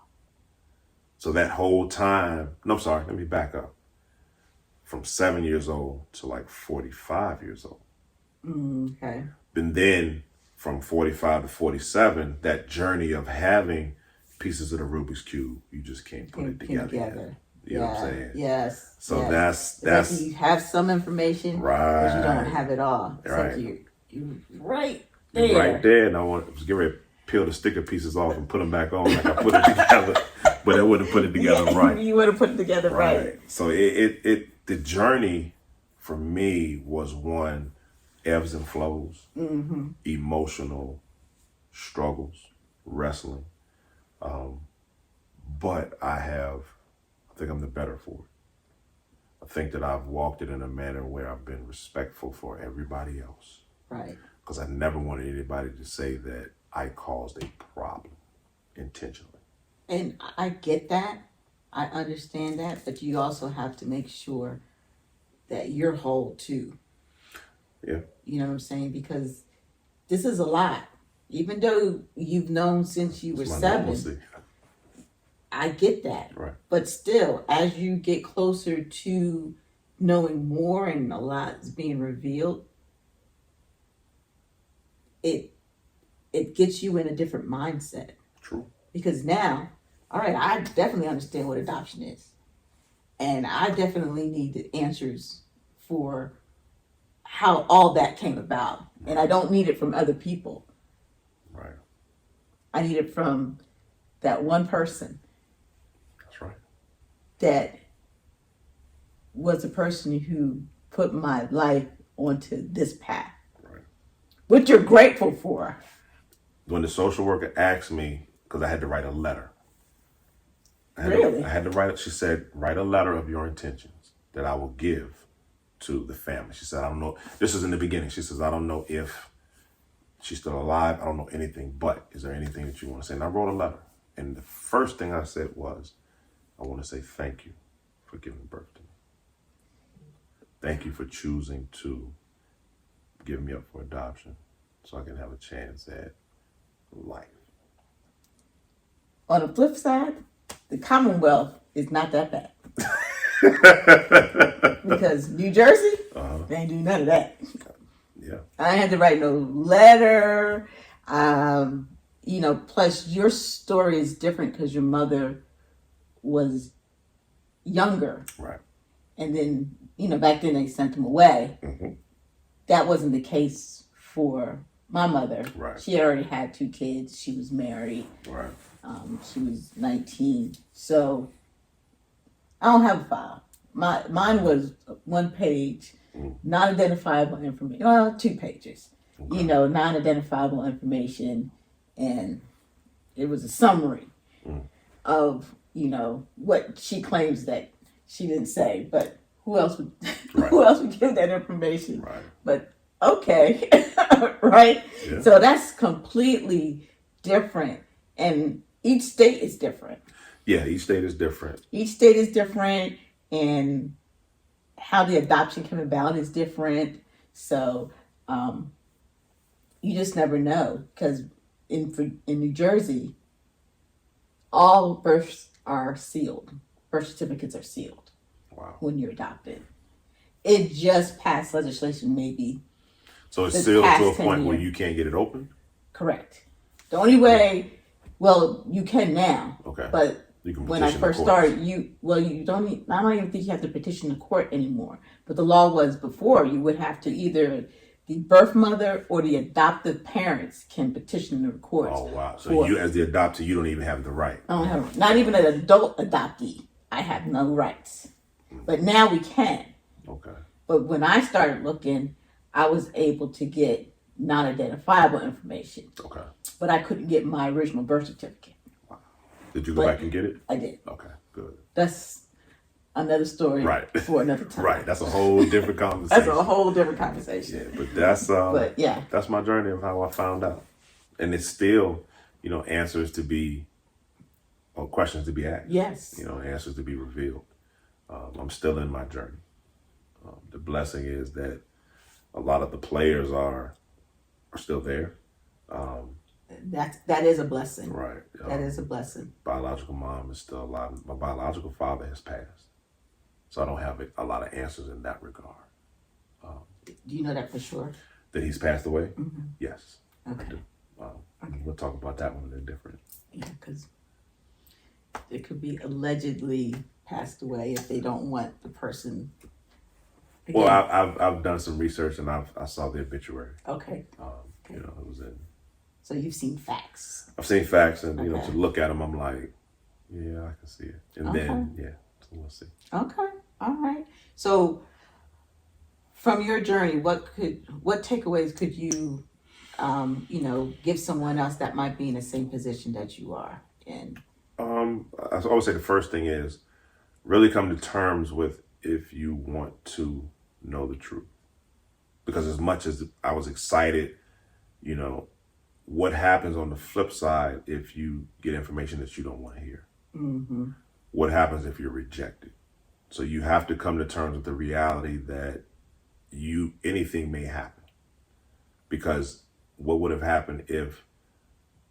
So that whole time, no, I'm sorry, let me back up. From 7 years old to like 45 years old. Okay. And then from 45 to 47, that journey of having pieces of the Rubik's Cube, you just can't put it together. You know what I'm saying? Yes. So yes. that's like you have some information, right, but you don't have it all. It's right. like you right there. Right there, and I was getting ready to peel the sticker pieces off and put them back on like I put it together, but I wouldn't put it together right. You would have put it together right. So the journey for me was one, ebbs and flows, emotional struggles, wrestling. But I think I'm the better for it. I think that I've walked it in a manner where I've been respectful for everybody else. Right. Because I never wanted anybody to say that I caused a problem intentionally. And I get that. I understand that. But you also have to make sure that you're whole too. Yeah. You know what I'm saying? Because this is a lot. Even though you've known since you were 7, normalcy. I get that. Right. But still, as you get closer to knowing more and a lot is being revealed, it gets you in a different mindset. True. Because now, all right, I definitely understand what adoption is. And I definitely need the answers for how all that came about. And I don't need it from other people. Right. I need it from that one person. That's right. That was the person who put my life onto this path. Right. What you're grateful for. When the social worker asked me, because I had to write a letter. Really? I had to write, she said, write a letter of your intentions that I will give to the family. She said, I don't know. This is in the beginning. She says, I don't know if she's still alive. I don't know anything, but is there anything that you want to say? And I wrote a letter. And the first thing I said was, I want to say thank you for giving birth to me. Thank you for choosing to give me up for adoption so I can have a chance at life. On the flip side, the Commonwealth is not that bad. Because New Jersey, they ain't do none of that. Yeah. I had to write no letter. Plus your story is different because your mother was younger. Right. And then, back then they sent them away. Mm-hmm. That wasn't the case for my mother. Right. She already had 2 kids. She was married. Right. She was 19. So I don't have a file. Mine was 1 page, non-identifiable information. Well, 2 pages. Okay. Non-identifiable information, and it was a summary of what she claims that she didn't say. But who else would who else would give that information? Right. But okay, right? Yeah. So that's completely different, and each state is different. Yeah, each state is different. Each state is different, and how the adoption came about is different. So you just never know, because in New Jersey, all births are sealed. Birth certificates are sealed. Wow. When you're adopted. It just passed legislation, maybe. So it's sealed to a point where you can't get it open? Correct. The only way, well, you can now. Okay. But when I first started, I don't even think you have to petition the court anymore. But the law was before, you would have to either the birth mother or the adoptive parents can petition the courts. Oh, wow. So you, as the adoptee, you don't even have the right. I don't have, not even an adult adoptee. I have no rights. But now we can. Okay. But when I started looking, I was able to get non-identifiable information. Okay. But I couldn't get my original birth certificate. Wow. Did you go back and get it? I did. Okay, good. That's another story for another time. Right. That's a whole different conversation. That's a whole different conversation. Yeah, but that's my journey of how I found out. And it's still, answers to be, or questions to be asked. Yes. Answers to be revealed. I'm still in my journey. The blessing is that a lot of the players are still there. That is a blessing. Right. That is a blessing. Biological mom is still alive. My biological father has passed. So I don't have a lot of answers in that regard. Do you know that for sure? That he's passed away? Mm-hmm. Yes. Okay. I do. We'll talk about that one a little different. Yeah, because it could be allegedly passed away if they don't want the person. Again. Well, I've done some research and I saw the obituary. Okay. It was in. So you've seen facts. I've seen facts, and to look at them, I'm like, yeah, I can see it. And then so we'll see. Okay. All right. So from your journey, what takeaways could you, give someone else that might be in the same position that you are in? I always say the first thing is really come to terms with if you want to know the truth. Because as much as I was excited, what happens on the flip side if you get information that you don't want to hear? Mm-hmm. What happens if you're rejected? So you have to come to terms with the reality that anything may happen. Because what would have happened if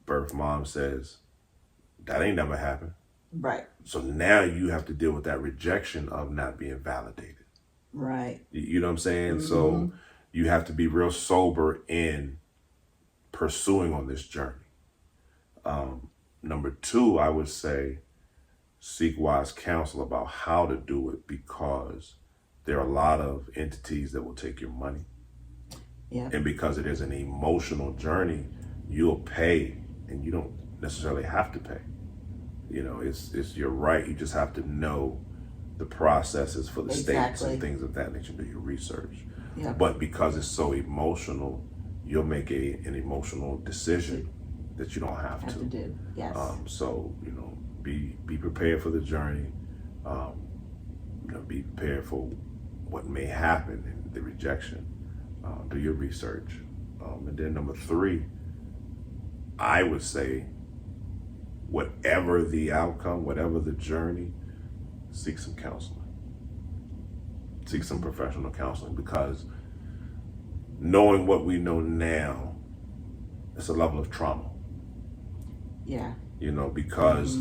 birth mom says, that ain't never happened? Right. So now you have to deal with that rejection of not being validated. Right. You know what I'm saying? Mm-hmm. So you have to be real sober in pursuing on this journey. Number 2, I would say, seek wise counsel about how to do it, because there are a lot of entities that will take your money. Yeah. And because it is an emotional journey, you'll pay and you don't necessarily have to pay. It's your right. You just have to know the processes for the states and things of that nature. Do your research. Yeah. But because it's so emotional, you'll make an emotional decision that you don't have to do. Yes. So be prepared for the journey. Be prepared for what may happen in the rejection. Do your research. And then number 3, I would say, whatever the outcome, whatever the journey, seek some counseling. Seek some professional counseling, because knowing what we know now, it's a level of trauma. Yeah. because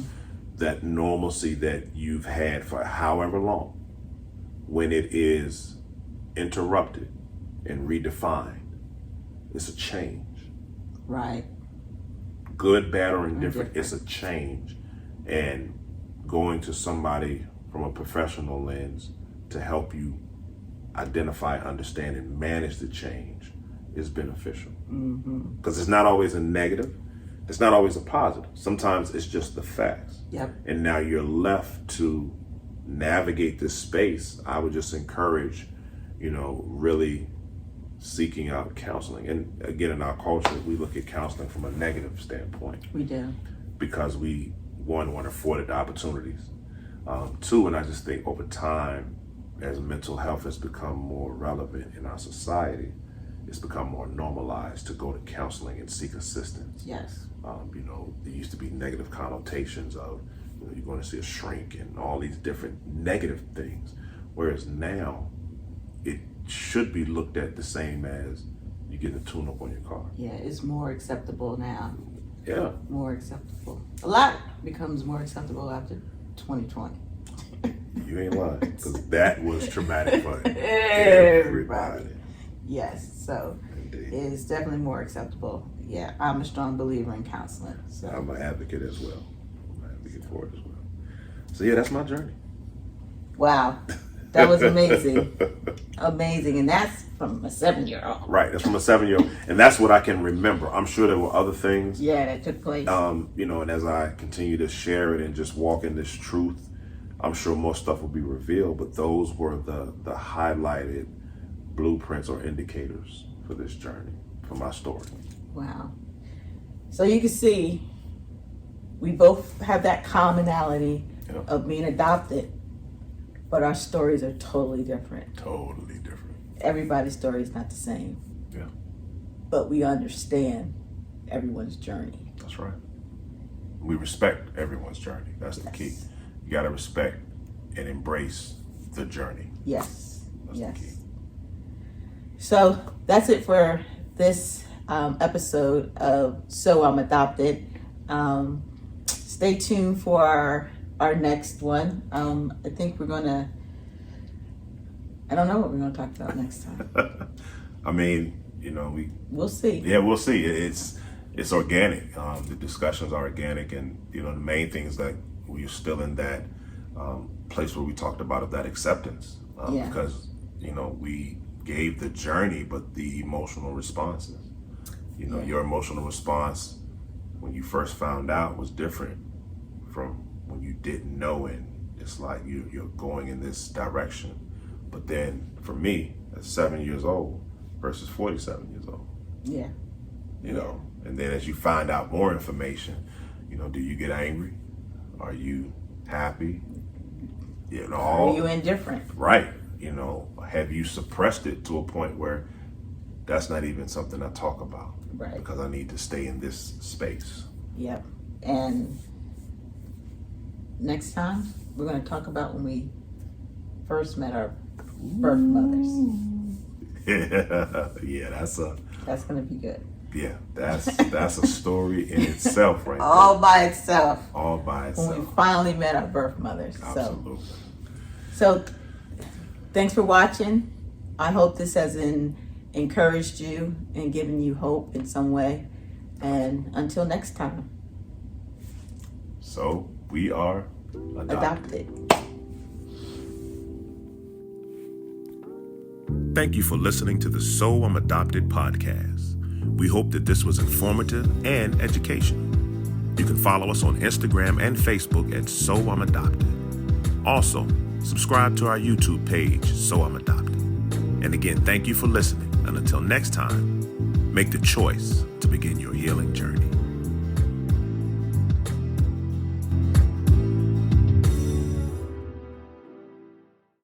that normalcy that you've had for however long, when it is interrupted and redefined, it's a change. Right. Good, bad, or indifferent, it's a change. And going to somebody from a professional lens to help you identify, understand, and manage the change is beneficial. Because it's not always a negative, it's not always a positive. Sometimes it's just the facts. Yep. And now you're left to navigate this space. I would just encourage, really seeking out counseling. And again, in our culture, we look at counseling from a negative standpoint. We do. Because we, one, want to afford the opportunities. Two, and I just think over time, as mental health has become more relevant in our society, it's become more normalized to go to counseling and seek assistance. Yes. There used to be negative connotations of, you're going to see a shrink and all these different negative things. Whereas now, it should be looked at the same as you getting a tune-up on your car. Yeah, it's more acceptable now. Yeah. More acceptable. A lot becomes more acceptable after 2020. You ain't lying, because that was traumatic for everybody. Yes, so Indeed. it's definitely more acceptable. Yeah, I'm a strong believer in counseling. So I'm an advocate as well. I'm an advocate for it as well. So yeah, that's my journey. wow, that was amazing. Amazing, and that's from a 7-year-old. Right, that's from a 7-year-old, and that's what I can remember. I'm sure there were other things. Yeah, that took place. And as I continue to share it and just walk in this truth, I'm sure more stuff will be revealed, but those were the highlighted blueprints or indicators for this journey, for my story. Wow. So you can see we both have that commonality of being adopted, but our stories are totally different. Totally different. Everybody's story is not the same. Yeah. But we understand everyone's journey. That's right. We respect everyone's journey. That's the key. You got to respect and embrace the journey. Yes. That's the key. So that's it for this episode of So I'm Adopted. Stay tuned for our next one. I think we're gonna, I don't know what we're gonna talk about next time. I mean, we'll see. Yeah, we'll see. It's organic. The discussions are organic, and the main thing is that we're still in that place where we talked about that acceptance, because we gave the journey, but the emotional responses. Your emotional response when you first found out was different from when you didn't know, and it's like you're going in this direction. But then for me, at 7 years old versus 47 years old, and then as you find out more information, do you get angry? Are you happy? Are you indifferent? Right. Have you suppressed it to a point where that's not even something I talk about? Right. Because I need to stay in this space. Yep. And next time, we're going to talk about when we first met our birth mothers. Yeah, that's going to be good. Yeah, that's a story in itself, right? All by itself. All by itself. When we finally met our birth mothers. Absolutely. So thanks for watching. I hope this has encouraged you and given you hope in some way. And until next time. So we are adopted. Thank you for listening to the So I'm Adopted podcast. We hope that this was informative and educational. You can follow us on Instagram and Facebook at So I'm Adopted. Also, subscribe to our YouTube page, So I'm Adopted. And again, thank you for listening. And until next time, make the choice to begin your healing journey.